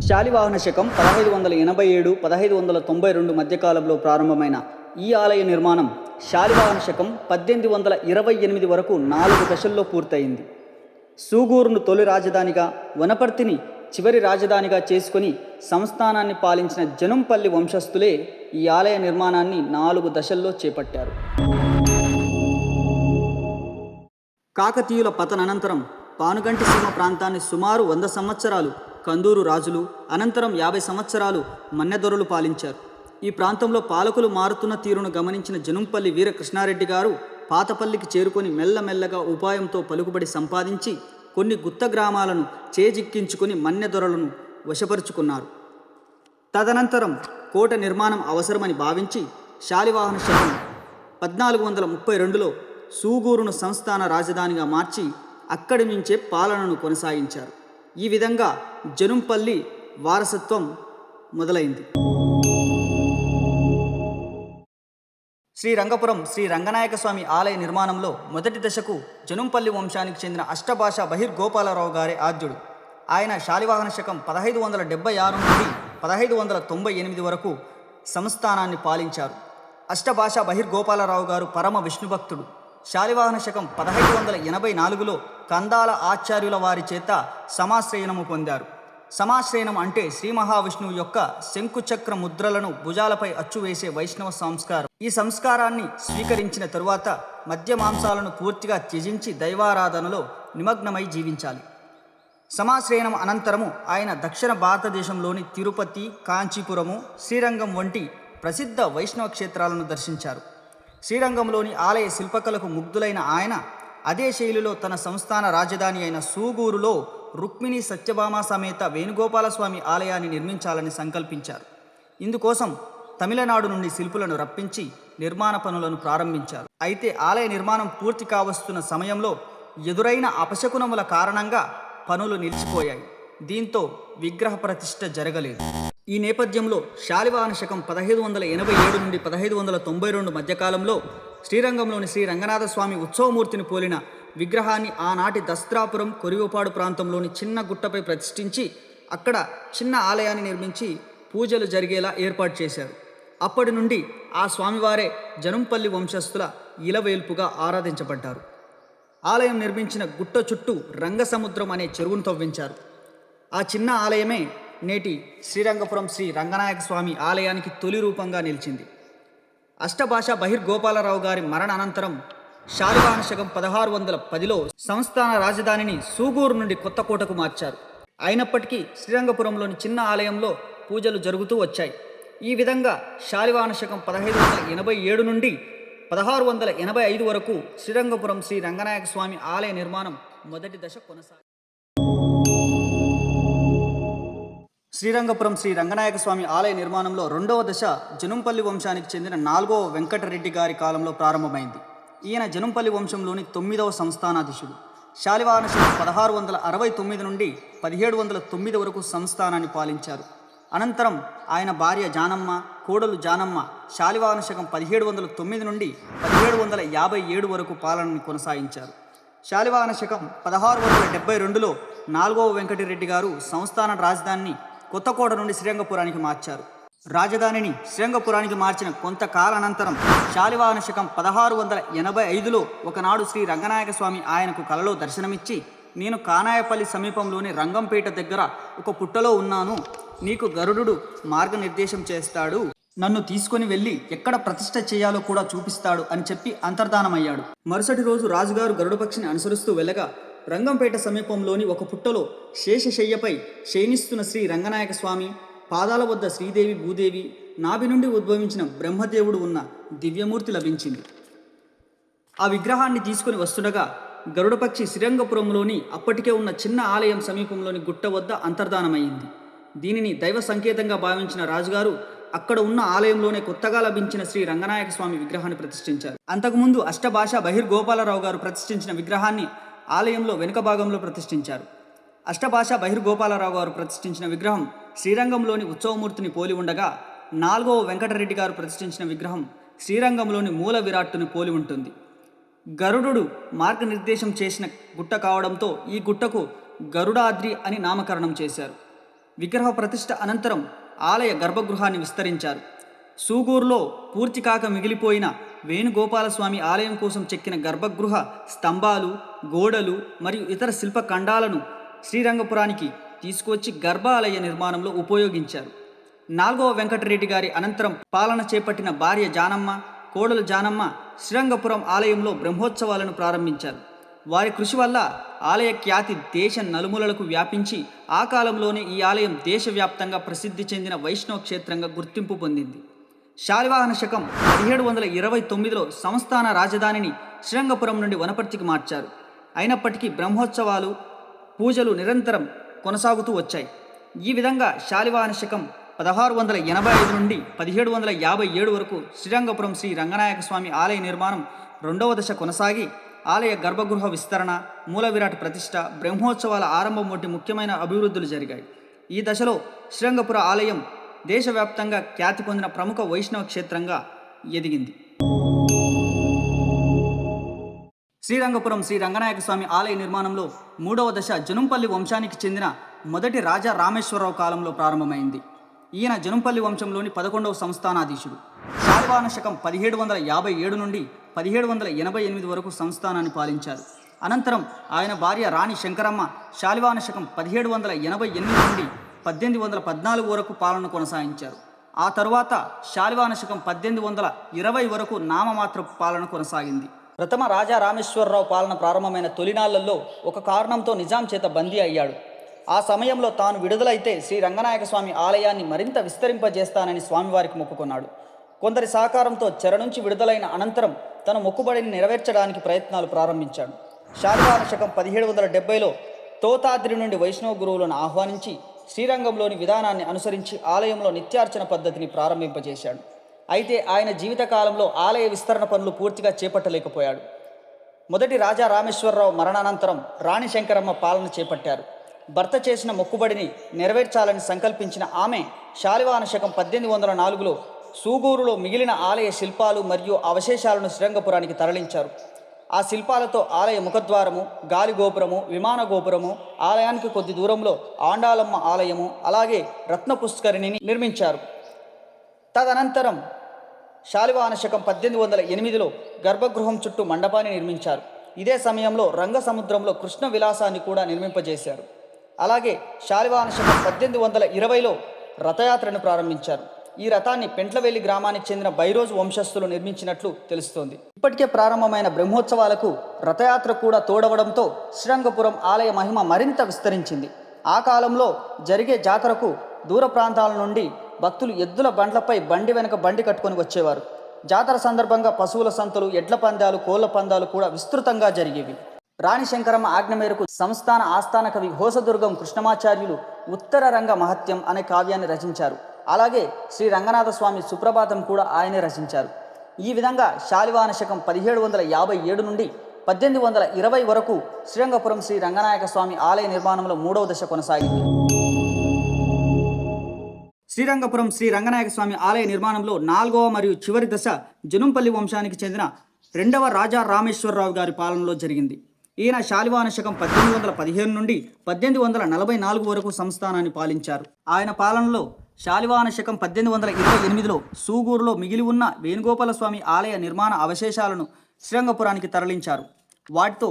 శాలివాహన శకం 1587-1592 మధ్యకాలంలో ప్రారంభమైన ఈ ఆలయ నిర్మాణం శాలివాహన శకం 1828 వరకు 4 దశల్లో పూర్తయింది. సూగూరును తొలి రాజధానిగా, వనపర్తిని చివరి రాజధానిగా చేసుకుని సంస్థానాన్ని పాలించిన జనంపల్లి వంశస్థులే ఈ ఆలయ నిర్మాణాన్ని 4 దశల్లో చేపట్టారు. కాకతీయుల పతనానంతరం పానుగంటి సీమ ప్రాంతాన్ని సుమారు 100 సంవత్సరాలు కందూరు రాజులు, అనంతరం 50 సంవత్సరాలు మన్నెదొరలు పాలించారు. ఈ ప్రాంతంలో పాలకులు మారుతున్న తీరును గమనించిన జనంపల్లి వీరకృష్ణారెడ్డి గారు పాతపల్లికి చేరుకొని మెల్లమెల్లగా ఉపాయంతో పలుకుబడి సంపాదించి కొన్ని గుత్త గ్రామాలను చేజిక్కించుకొని మన్నెదొరలను వశపరుచుకున్నారు. తదనంతరం కోట నిర్మాణం అవసరమని భావించి శాలివాహన శకం 1432లో సూగూరును సంస్థాన రాజధానిగా మార్చి అక్కడి నుంచే పాలనను కొనసాగించారు. ఈ విధంగా జనంపల్లి వారసత్వం మొదలైంది. శ్రీరంగపురం శ్రీ రంగనాయక స్వామి ఆలయ నిర్మాణంలో మొదటి దశకు జనంపల్లి వంశానికి చెందిన అష్టభాష బహిర్గోపాలరావు గారే ఆద్యుడు. ఆయన శాలివాహన శకం 1576 నుండి 1598 వరకు సంస్థానాన్ని పాలించారు. అష్టభాష బహిర్గోపాలరావు గారు పరమ విష్ణుభక్తుడు. శాలివాహన శకం 1584లో కందాల ఆచార్యుల వారి చేత సమాశ్రయనము పొందారు. సమాశ్రయనం అంటే శ్రీ మహావిష్ణువు యొక్క శంకుచక్ర ముద్రలను భుజాలపై అచ్చువేసే వైష్ణవ సంస్కారం. ఈ సంస్కారాన్ని స్వీకరించిన తరువాత మద్య మాంసాలను పూర్తిగా త్యజించి దైవారాధనలో నిమగ్నమై జీవించాలి. సమాశ్రయనం అనంతరము ఆయన దక్షిణ భారతదేశంలోని తిరుపతి, కాంచీపురము, శ్రీరంగం వంటి ప్రసిద్ధ వైష్ణవ క్షేత్రాలను దర్శించారు. శ్రీరంగంలోని ఆలయ శిల్పకళకు ముగ్ధులైన ఆయన అదే శైలిలో తన సంస్థాన రాజధాని అయిన సూగూరులో రుక్మిణి సత్యభామ సమేత వేణుగోపాలస్వామి ఆలయాన్ని నిర్మించాలని సంకల్పించారు. ఇందుకోసం తమిళనాడు నుండి శిల్పులను రప్పించి నిర్మాణ పనులను ప్రారంభించారు. అయితే ఆలయ నిర్మాణం పూర్తి కావస్తున్న సమయంలో ఎదురైన అపశకునముల కారణంగా పనులు నిలిచిపోయాయి. దీంతో విగ్రహ ప్రతిష్ఠ జరగలేదు. ఈ నేపథ్యంలో శాలివాహన శకం 1587 నుండి 1592 మధ్యకాలంలో శ్రీరంగంలోని శ్రీ రంగనాథ స్వామి ఉత్సవమూర్తిని పోలిన విగ్రహాన్ని ఆనాటి దస్త్రాపురం కొరివపాడు ప్రాంతంలోని చిన్న గుట్టపై ప్రతిష్ఠించి అక్కడ చిన్న ఆలయాన్ని నిర్మించి పూజలు జరిగేలా ఏర్పాటు చేశారు. అప్పటి నుండి ఆ స్వామివారే జనంపల్లి వంశస్థుల ఇలవేల్పుగా ఆరాధించబడ్డారు. ఆలయం నిర్మించిన గుట్ట చుట్టూ రంగసముద్రం అనే చెరువును తవ్వించారు. ఆ చిన్న ఆలయమే నేటి శ్రీరంగపురం శ్రీ రంగనాయక స్వామి ఆలయానికి తొలి రూపంగా నిలిచింది. అష్టభాష బహిర్గోపాలరావు గారి మరణ అనంతరం శాలివాహన శకం 1610లో సంస్థాన రాజధానిని సూగూరు నుండి కొత్తకోటకు మార్చారు. అయినప్పటికీ శ్రీరంగపురంలోని చిన్న ఆలయంలో పూజలు జరుగుతూ వచ్చాయి. ఈ విధంగా శాలివాహన శకం 1587 నుండి 1685 వరకు శ్రీరంగపురం శ్రీ రంగనాయక స్వామి ఆలయ నిర్మాణం మొదటి దశ కొనసాగింది. శ్రీరంగపురం శ్రీ రంగనాయక స్వామి ఆలయ నిర్మాణంలో రెండవ దశ జనంపల్లి వంశానికి చెందిన 4వ వెంకటరెడ్డి గారి కాలంలో ప్రారంభమైంది. ఈయన జనంపల్లి వంశంలోని 9వ సంస్థానాధీశుడు. శాలివాహన శకం 1669 నుండి 1709 వరకు సంస్థానాన్ని పాలించారు. అనంతరం ఆయన భార్య జానమ్మ, కోడలు జానమ్మ శాలివాహన శకం 1709 నుండి 1757 వరకు పాలనని కొనసాగించారు. శాలివాహన శకం 1672లో 4వ వెంకటరెడ్డి గారు సంస్థాన రాజధానిని కొత్తకోట నుండి శ్రీరంగపురానికి మార్చారు. రాజధానిని శ్రీరంగపురానికి మార్చిన కొంతకాలానంతరం శాలివాహన శకం 1685లో ఒకనాడు శ్రీ రంగనాయక స్వామి ఆయనకు కలలో దర్శనమిచ్చి, నేను కానాయపల్లి సమీపంలోని రంగంపేట దగ్గర ఒక పుట్టలో ఉన్నాను, నీకు గరుడు మార్గనిర్దేశం చేస్తాడు, నన్ను తీసుకొని వెళ్ళి ఎక్కడ ప్రతిష్ఠ చేయాలో కూడా చూపిస్తాడు అని చెప్పి అంతర్ధానమయ్యాడు. మరుసటి రోజు రాజుగారు గరుడపక్షిని అనుసరిస్తూ వెళ్ళగా రంగంపేట సమీపంలోని ఒక పుట్టలో శేషశయ్యపై శయనిస్తున్న శ్రీ రంగనాయక స్వామి, పాదాల వద్ద శ్రీదేవి భూదేవి, నాభి నుండి ఉద్భవించిన బ్రహ్మదేవుడు ఉన్న దివ్యమూర్తి లభించింది. ఆ విగ్రహాన్ని తీసుకుని వస్తుండగా గరుడపక్షి శ్రీరంగపురంలోని అప్పటికే ఉన్న చిన్న ఆలయం సమీపంలోని గుట్ట వద్ద అంతర్ధానమైంది. దీనిని దైవ సంకేతంగా భావించిన రాజుగారు అక్కడ ఉన్న ఆలయంలోనే కొత్తగా లభించిన శ్రీ రంగనాయక స్వామి విగ్రహాన్ని ప్రతిష్ఠించారు. అంతకుముందు అష్టభాష బహిర్గోపాలరావు గారు ప్రతిష్ఠించిన విగ్రహాన్ని ఆలయంలో వెనుక భాగంలో ప్రతిష్ఠించారు. అష్టభాష బహిర్గోపాలరావు గారు ప్రతిష్ఠించిన విగ్రహం శ్రీరంగంలోని ఉత్సవమూర్తిని పోలి ఉండగా 4వ వెంకటరెడ్డి గారు ప్రతిష్ఠించిన విగ్రహం శ్రీరంగంలోని మూల విరాట్టుని పోలి ఉంటుంది. గరుడు మార్గనిర్దేశం చేసిన గుట్ట కావడంతో ఈ గుట్టకు గరుడాద్రి అని నామకరణం చేశారు. విగ్రహ ప్రతిష్ఠ అనంతరం ఆలయ గర్భగృహాన్ని విస్తరించారు. సూగూరులో పూర్తి కాక మిగిలిపోయిన వేణుగోపాలస్వామి ఆలయం కోసం చెక్కిన గర్భగృహ స్తంభాలు, గోడలు మరియు ఇతర శిల్ప ఖండాలను శ్రీరంగపురానికి తీసుకొచ్చి గర్భాలయ నిర్మాణంలో ఉపయోగించారు. 4వ వెంకటరెడ్డి గారి అనంతరం పాలన చేపట్టిన భార్య జానమ్మ, కోడలు జానమ్మ శ్రీరంగపురం ఆలయంలో బ్రహ్మోత్సవాలను ప్రారంభించారు. వారి కృషి వల్ల ఆలయ ఖ్యాతి దేశ నలుమూలలకు వ్యాపించి ఆ కాలంలోనే ఈ ఆలయం దేశవ్యాప్తంగా ప్రసిద్ధి చెందిన వైష్ణవ క్షేత్రంగా గుర్తింపు పొందింది. శాలివాహన శకం 1729లో సంస్థాన రాజధానిని శ్రీరంగపురం నుండి వనపర్తికి మార్చారు. అయినప్పటికీ బ్రహ్మోత్సవాలు, పూజలు నిరంతరం కొనసాగుతూ వచ్చాయి. ఈ విధంగా శాలివాహన శకం 1685 నుండి 1757 వరకు శ్రీరంగపురం శ్రీ రంగనాయక స్వామి ఆలయ నిర్మాణం 2వ దశ కొనసాగి ఆలయ గర్భగృహ విస్తరణ, మూల విరాట్ ప్రతిష్ఠ, బ్రహ్మోత్సవాల ఆరంభం వంటి ముఖ్యమైన అభివృద్ధులు జరిగాయి. ఈ దశలో శ్రీరంగపుర ఆలయం దేశవ్యాప్తంగా ఖ్యాతి పొందిన ప్రముఖ వైష్ణవ క్షేత్రంగా ఎదిగింది. శ్రీరంగపురం శ్రీ రంగనాయక స్వామి ఆలయ నిర్మాణంలో 3వ దశ జనుంపల్లి వంశానికి చెందిన మొదటి రాజా రామేశ్వరరావు కాలంలో ప్రారంభమైంది. ఈయన జనుంపల్లి వంశంలోని 11వ సంస్థానాధీశుడు. శాలివాహన శకం 1757 నుండి 1788 వరకు సంస్థానాన్ని పాలించారు. అనంతరం ఆయన భార్య రాణి శంకరమ్మ శాలివాహన శకం 1788 నుండి 1814 వరకు పాలన కొనసాగించారు. ఆ తరువాత శాలివాహన శకం 1820 వరకు నామమాత్ర పాలన కొనసాగింది. ప్రథమ రాజా రామేశ్వరరావు పాలన ప్రారంభమైన తొలినాళ్లలో ఒక కారణంతో నిజాం చేత బందీ అయ్యాడు. ఆ సమయంలో తాను విడుదలైతే శ్రీ రంగనాయక స్వామి ఆలయాన్ని మరింత విస్తరింపజేస్తానని స్వామివారికి మొక్కుకున్నాడు. కొందరి సహకారంతో చెర నుంచి విడుదలైన అనంతరం తన మొక్కుబడిని నెరవేర్చడానికి ప్రయత్నాలు ప్రారంభించాడు. శాలివాహన శకం 1770లో తోతాద్రి నుండి వైష్ణవ గురువులను ఆహ్వానించి శ్రీరంగంలోని విధానాన్ని అనుసరించి ఆలయంలో నిత్యార్చన పద్ధతిని ప్రారంభింపజేశాడు. అయితే ఆయన జీవితకాలంలో ఆలయ విస్తరణ పనులు పూర్తిగా చేపట్టలేకపోయాడు. మొదటి రాజా రామేశ్వరరావు మరణానంతరం రాణి శంకరమ్మ పాలన చేపట్టారు. భర్త చేసిన మొక్కుబడిని నెరవేర్చాలని సంకల్పించిన ఆమె శాలివాహన శకం 1804లో సూగూరులో మిగిలిన ఆలయ శిల్పాలు మరియు అవశేషాలను శ్రీరంగపురానికి తరలించారు. ఆ శిల్పాలతో ఆలయ ముఖద్వారము, గాలి గోపురము, విమాన గోపురము, ఆలయానికి కొద్ది దూరంలో ఆండాలమ్మ ఆలయము, అలాగే రత్న పుష్కరిణిని నిర్మించారు. తదనంతరం శాలివాహన శకం 1808లో గర్భగృహం చుట్టూ మండపాన్ని నిర్మించారు. ఇదే సమయంలో రంగసముద్రంలో కృష్ణ విలాసాన్ని కూడా నిర్మింపజేశారు. అలాగే శాలివాహన శకం 1820లో రథయాత్రను ప్రారంభించారు. ఈ రథాన్ని పెంట్లవెల్లి గ్రామానికి చెందిన బైరోజు వంశస్థులు నిర్మించినట్లు తెలుస్తోంది. ఇప్పటికే ప్రారంభమైన బ్రహ్మోత్సవాలకు రథయాత్ర కూడా తోడవడంతో శ్రీరంగపురం ఆలయ మహిమ మరింత విస్తరించింది. ఆ కాలంలో జరిగే జాతరకు దూర ప్రాంతాల నుండి భక్తులు ఎద్దుల బండ్లపై బండి వెనుక బండి కట్టుకొని వచ్చేవారు. జాతర సందర్భంగా పశువుల సంతలు, ఎడ్ల పందాలు, కోళ్ల పందాలు కూడా విస్తృతంగా జరిగేవి. రాణి శంకరమ్మ ఆజ్ఞ మేరకు సంస్థాన ఆస్థాన కవి హోసదుర్గం కృష్ణమాచార్యులు ఉత్తర రంగ మహత్యం అనే కావ్యాన్ని రచించారు. అలాగే శ్రీ రంగనాథ స్వామి సుప్రభాతం కూడా ఆయనే రచించారు. ఈ విధంగా శాలివాహన శకం 1757 నుండి 1820 వరకు శ్రీరంగపురం శ్రీ రంగనాయక స్వామి ఆలయ నిర్మాణంలో 3వ దశ కొనసాగింది. శ్రీరంగపురం శ్రీ రంగనాయక స్వామి ఆలయ నిర్మాణంలో 4వ మరియు చివరి దశ జనుంపల్లి వంశానికి చెందిన 2వ రాజా రామేశ్వరరావు గారి పాలనలో జరిగింది. ఈయన శాలివాహన శకం 1815 నుండి 1844 వరకు సంస్థానాన్ని పాలించారు. ఆయన పాలనలో శాలివాహన శకం 1828లో సూగూరులో మిగిలి ఉన్న వేణుగోపాల స్వామి ఆలయ నిర్మాణ అవశేషాలను శ్రీరంగపురానికి తరలించారు. వాటితో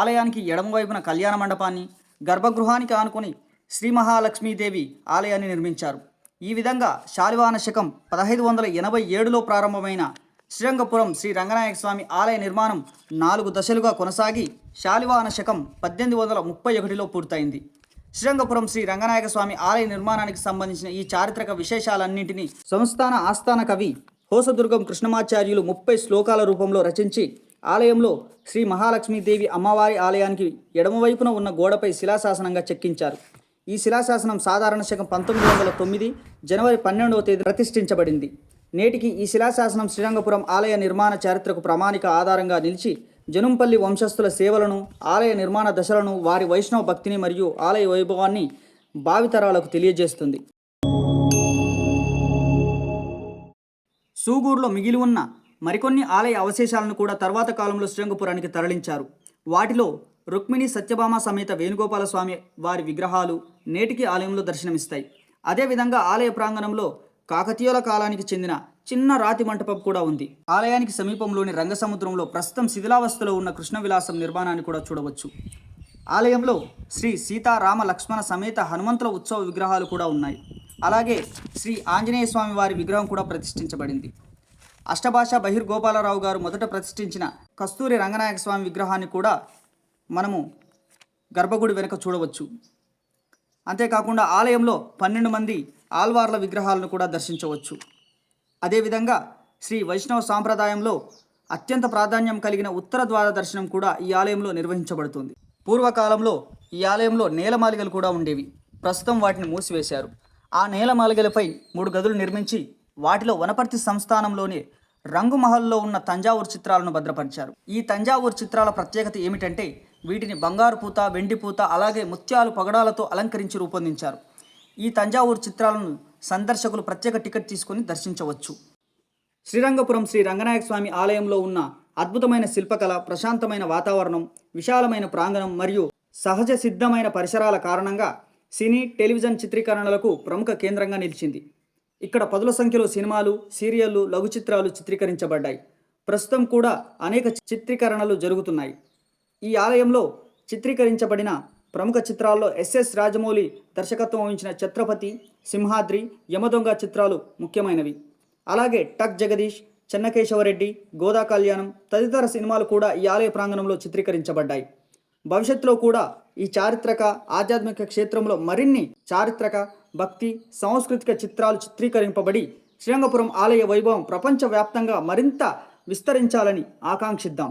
ఆలయానికి ఎడమవైపున కళ్యాణ మండపాన్ని, గర్భగృహానికి ఆనుకొని శ్రీ మహాలక్ష్మీదేవి ఆలయాన్ని నిర్మించారు. ఈ విధంగా శాలివాహన శకం 1587లో ప్రారంభమైన శ్రీరంగపురం శ్రీ రంగనాయక స్వామి ఆలయ నిర్మాణం 4 దశలుగా కొనసాగి శాలివాహన శకం 1831లో పూర్తయింది. శ్రీరంగపురం శ్రీ రంగనాయక స్వామి ఆలయ నిర్మాణానికి సంబంధించిన ఈ చారిత్రక విశేషాలన్నింటినీ సంస్థాన ఆస్థాన కవి హోసదుర్గం కృష్ణమాచార్యులు 30 శ్లోకాల రూపంలో రచించి ఆలయంలో శ్రీ మహాలక్ష్మీదేవి అమ్మవారి ఆలయానికి ఎడమవైపున ఉన్న గోడపై శిలాశాసనంగా చెక్కించారు. ఈ శిలాశాసనం సాధారణ శకం 1909 జనవరి 12వ తేదీ ప్రతిష్ఠించబడింది. నేటికి ఈ శిలాశాసనం శ్రీరంగపురం ఆలయ నిర్మాణ చారిత్రకు ప్రామాణిక ఆధారంగా నిలిచి జనుంపల్లి వంశస్థుల సేవలను, ఆలయ నిర్మాణ దశలను, వారి వైష్ణవ భక్తిని మరియు ఆలయ వైభవాన్ని భావితరాలకు తెలియజేస్తుంది. సూగూరులో మిగిలి ఉన్న మరికొన్ని ఆలయ అవశేషాలను కూడా తర్వాత కాలంలో శ్రీరంగపురానికి తరలించారు. వాటిలో రుక్మిణి సత్యభామ సమేత వేణుగోపాల స్వామి వారి విగ్రహాలు నేటికి ఆలయంలో దర్శనమిస్తాయి. అదేవిధంగా ఆలయ ప్రాంగణంలో కాకతీయుల కాలానికి చెందిన చిన్న రాతి మంటపం కూడా ఉంది. ఆలయానికి సమీపంలోని రంగసముద్రంలో ప్రస్తుతం శిథిలావస్థలో ఉన్న కృష్ణ విలాసం నిర్మాణాన్ని కూడా చూడవచ్చు. ఆలయంలో శ్రీ సీతారామ లక్ష్మణ సమేత హనుమంతుల ఉత్సవ విగ్రహాలు కూడా ఉన్నాయి. అలాగే శ్రీ ఆంజనేయ స్వామి వారి విగ్రహం కూడా ప్రతిష్ఠించబడింది. అష్టభాష బహిర్గోపాలరావు గారు మొదట ప్రతిష్ఠించిన కస్తూరి రంగనాయక స్వామి విగ్రహాన్ని కూడా మనము గర్భగుడి వెనుక చూడవచ్చు. అంతేకాకుండా ఆలయంలో 12 మంది ఆల్వార్ల విగ్రహాలను కూడా దర్శించవచ్చు. అదేవిధంగా శ్రీ వైష్ణవ సాంప్రదాయంలో అత్యంత ప్రాధాన్యం కలిగిన ఉత్తర ద్వార దర్శనం కూడా ఈ ఆలయంలో నిర్వహించబడుతుంది. పూర్వకాలంలో ఈ ఆలయంలో నేలమాలిగలు కూడా ఉండేవి. ప్రస్తుతం వాటిని మూసివేశారు. ఆ నేలమాలిగలపై 3 గదులు నిర్మించి వాటిలో వనపర్తి సంస్థానంలోని రంగుమహల్లో ఉన్న తంజావూరు చిత్రాలను భద్రపరిచారు. ఈ తంజావూరు చిత్రాల ప్రత్యేకత ఏమిటంటే వీటిని బంగారు పూత, వెండి పూత, అలాగే ముత్యాలు పగడాలతో అలంకరించి రూపొందించారు. ఈ తంజావూరు చిత్రాలను సందర్శకులు ప్రత్యేక టికెట్ తీసుకొని దర్శించవచ్చు. శ్రీరంగపురం శ్రీ రంగనాయక స్వామి ఆలయంలో ఉన్న అద్భుతమైన శిల్పకళ, ప్రశాంతమైన వాతావరణం, విశాలమైన ప్రాంగణం మరియు సహజ సిద్ధమైన పరిసరాల కారణంగా సినీ, టెలివిజన్ చిత్రీకరణలకు ప్రముఖ కేంద్రంగా నిలిచింది. ఇక్కడ పదుల సంఖ్యలో సినిమాలు, సీరియళ్లు, లఘు చిత్రాలు చిత్రీకరించబడ్డాయి. ప్రస్తుతం కూడా అనేక చిత్రీకరణలు జరుగుతున్నాయి. ఈ ఆలయంలో చిత్రీకరించబడిన ప్రముఖ చిత్రాల్లో ఎస్ఎస్ రాజమౌళి దర్శకత్వం వహించిన ఛత్రపతి, సింహాద్రి, యమదొంగ చిత్రాలు ముఖ్యమైనవి. అలాగే టక్ జగదీష్, చెన్నకేశవరెడ్డి, గోదా కళ్యాణం తదితర సినిమాలు కూడా ఈ ఆలయ ప్రాంగణంలో చిత్రీకరించబడ్డాయి. భవిష్యత్తులో కూడా ఈ చారిత్రక, ఆధ్యాత్మిక క్షేత్రంలో మరిన్ని చారిత్రక, భక్తి, సాంస్కృతిక చిత్రాలు చిత్రీకరింపబడి శ్రీరంగపురం ఆలయ వైభవం ప్రపంచవ్యాప్తంగా మరింత విస్తరించాలని ఆకాంక్షిద్దాం.